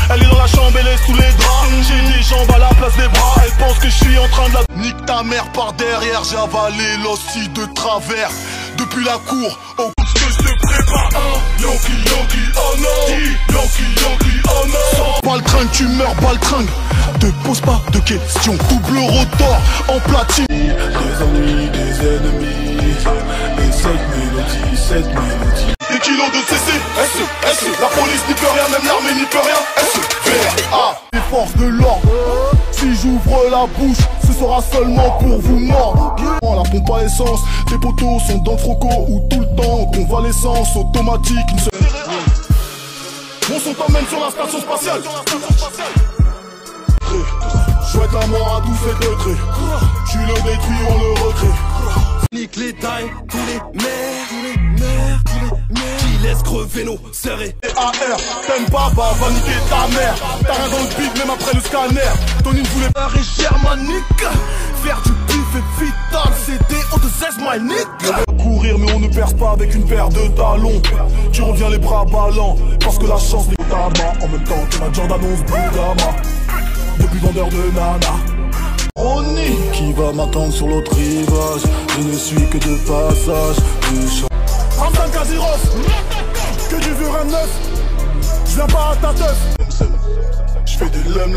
Elle est dans la chambre, elle est sous les draps. J'ai des jambes à la place des bras. Elle pense que je suis en train de la... Nique ta mère par derrière. J'ai avalé l'hostie de travers. Depuis la cour au coup que je te prépare un Yankee, oh non. Yankee, oh non. Baltringue, tu meurs, baltringue. Te pose pas de questions. Double rotor en platine. Des ennuis, des ennemis. Et cette mélodie. Des kilos de CC, S, la police n'y peut rien, même l'armée n'y peut rien. S, VRA. Les forces de l'ordre. Si j'ouvre la bouche, ce sera seulement pour vous mordre. La pompe à essence, tes poteaux sont dans le froco ou tout le temps convalescence automatique. Mon son t'emmène sur la station spatiale. Chouette la mort à tout fait de trait. Tu le détruis, on le recrée. Nique les tailles, tous les mères qui laissent crever nos serrés. AR, t'aimes pas, bah va niquer ta mère. T'as rien dans le bide, même après le scanner. Tony ne voulait pas germanique. Faire du pif est vital, c'était O2S my nigga. Courir mais on ne perce pas avec une paire de talons. Tu reviens les bras ballants, parce que la chance n'est pas en même temps que ma Jordan 11 Bougama. Depuis vendeur de nana. Ronnie qui va m'attendre sur l'autre rivage. Je ne suis que de passage. Ramzan Kadirov, que du vieux rein neuf. Je viens pas à ta teuf. Je fais des lum.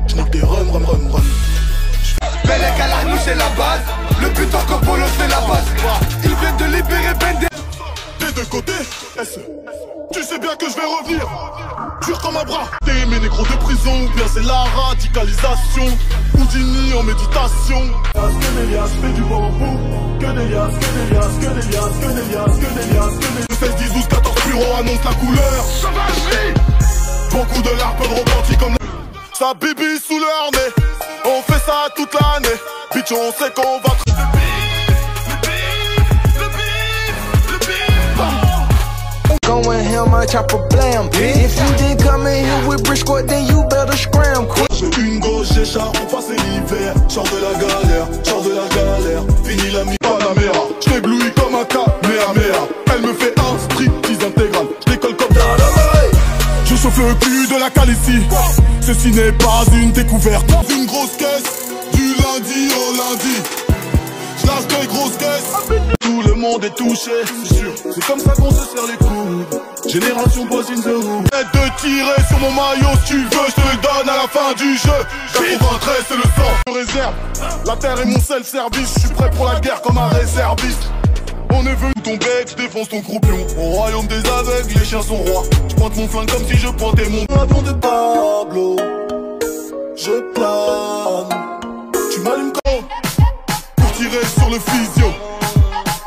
Je nique des rum. Belek à la nous c'est la base. Le but en copolo c'est la base. Ils viennent de libérer Bende. Des deux côtés, S. Tu sais bien que je vais revenir. Dur comme un bras. T'es mes négros de prison, ou bien c'est la radicalisation. Houdini en méditation. Que des liasses, fais du bambou. Que des liasses. 16, 10, 12, 14 bureaux annonce la couleur. Sauvagerie. Beaucoup de larmes peuvent repentir comme sa bibi sous leur nez. On fait ça toute l'année. Bitch, on sait qu'on va... Going ham, I chop a blam. If you didn't come in here with Briscoe, then you better scram quick. J'ai une gauche, j'ai char, on passe l'hiver. Char de la galère, fini la mi pas la mère. J't'éblouis comme un Kamehameha. Elle me fait un striptease intégral. J'décolle comme je chauffe le cul de la Calicie. Ceci n'est pas une découverte. Une grosse caisse, du lundi au lundi. J'lâche des grosses caisses. Tout le monde est touché, c'est sûr. C'est comme ça qu'on se serre les coudes. Génération voisine de roue. Arrête de tirer sur mon maillot si tu veux. Je te le donne à la fin du jeu. 93 c'est le sang. Je réserve, la terre est mon seul service. Je suis prêt pour la guerre comme un réserviste. On est venu ton bec, je défonce ton croupion. Au royaume des aveugles, les chiens sont rois. Je pointe mon flingue comme si je pointais mon avion de Pablo. Je plane. Tu m'allumes quand pour tirer sur le physio.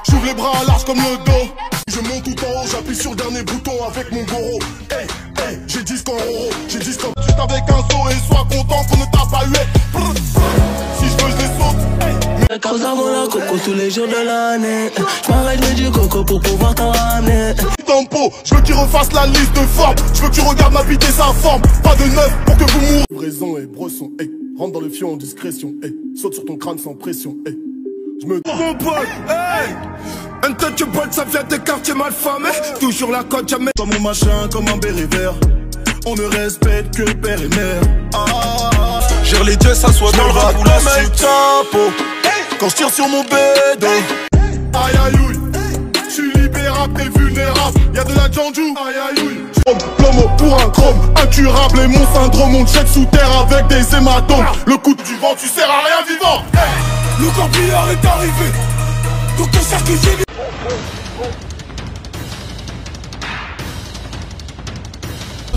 J'ouvre les bras larges comme le dos. Je monte tout en haut, j'appuie sur le dernier bouton avec mon goro. Hey, j'ai 10 qu'en euro, j'ai 10 comme juste avec un saut. Et sois content qu'on ne t'a pas hué. Si je veux, je les saute. Cause avant la coco tous les jours de l'année. J'm'arrête du coco pour pouvoir t'en ramener. Tempo, je veux qu'il refasse la liste de forme. Je veux que tu regardes ma bite et sa forme. Pas de neuf pour que vous mourrez. Raison et bresson, hey. Rentre dans le fion en discrétion, hey. Saute sur ton crâne sans pression, hey. Je me mon pote, hey. Untouchable, ça vient des quartiers malfamés. Toujours la côte, jamais comme mon machin, comme un béret vert. On ne respecte que père et mère. Gère les dieux, ça soit dans le rap ou la chapeau. Quand je tire sur mon bédo. Aïe aïe ouille. Je suis libérable, t'es vulnérable. Y'a de la janjou. Aïe aïe ouille. Plomo pour un chrome. Incurable et mon syndrome. On check sous terre avec des hématomes. Le coup du vent, tu sers à rien vivant. Le campillard est arrivé. Donc ton cercle génie.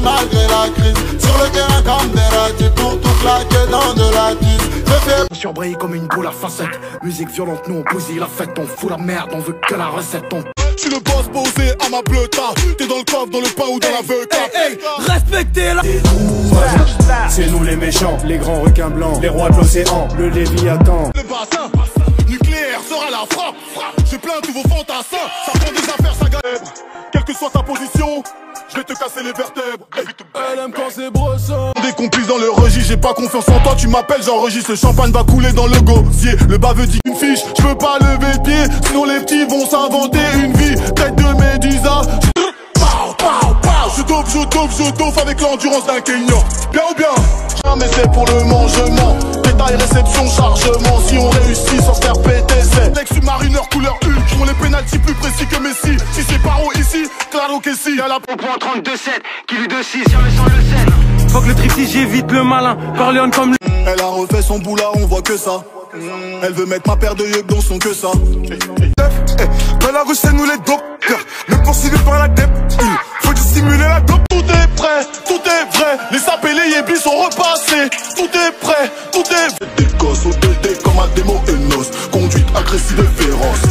Malgré la crise, sur le terrain comme des ratis pour tout claquer dans de la tisse. Je fais Surbrille comme une boule à facettes. Musique violente, nous on bousille la fête. On fout la merde, on veut que la recette. Je suis le boss posé à ma bleuta. T'es dans le coffre, dans le pain ou dans la veuve. Respectez la... C'est nous les méchants, les grands requins blancs, les rois de l'océan, le Léviathan. Le bassin nucléaire sera la frappe. J'ai plein de vos fantassins. Ça prend des affaires, ça gagne. Quelle que soit ta position, je vais te casser les vertèbres. Elle aime quand c'est bresson. Des complices dans le registre, j'ai pas confiance en toi. Tu m'appelles, j'enregistre. Le champagne va couler dans le gosier. Le baveux dit une fiche, je veux pas lever le pied. Sinon les petits vont s'inventer une vie. Tête de Médusa. Je je dope avec l'endurance d'un Kenyan. Bien ou bien? Jamais c'est pour le mangement. Détail, réception, chargement. Si on réussit sans se faire péter, c'est l'ex-submarineur couleur U. Font les pénaltys plus précis que Messi. Si c'est paro ici, claro que si. Y'a la au point 32-7, qui lui de 6, jamais sans le scène. Faut que le triptyque, j'évite le malin. Corleone comme le. Elle a refait son bout là, on voit que ça. Elle veut mettre ma paire de yeux dans son que ça. Dans la rue c'est nous les docteurs, le poursuivi par la dep. Faut dissimuler la dope. Tout est prêt, tout est vrai. Les sapes et les yébis sont repassés. Tout est prêt, tout est vrai. Des gosses au DD comme un démo Enos. Conduite agressive et féroce.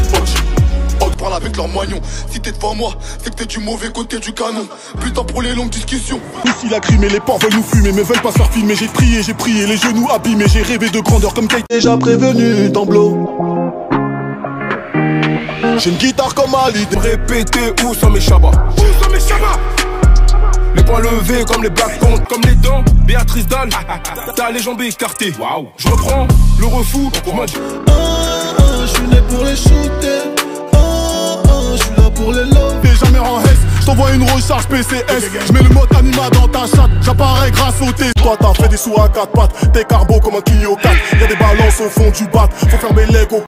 Parle avec leurs moignons. Si t'es devant moi, c'est que t'es du mauvais côté du canon. Putain pour les longues discussions. Ici la crime et les porcs veulent nous fumer, mais veulent pas se faire filmer. J'ai prié, les genoux abîmés. J'ai rêvé de grandeur comme Kate. Déjà prévenu, Tamblo. J'ai une guitare comme Ali. Répétez où sont mes chabas? Où sont mes chabas? Les poings levés comme les Black Count, comme les dents, Béatrice Dalle. T'as les jambes écartées. Waouh. Je reprends le refou. Je suis né pour les shooter. Je suis là pour les love. T'es jamais en S, j't'envoie une recharge PCS. J'mets le mode anima dans ta chatte, j'apparais grâce au T. Toi t'as fait des sous à 4 pattes, t'es carbo comme un Clio 4. Y'a des balances au fond du bat, faut faire mes legs au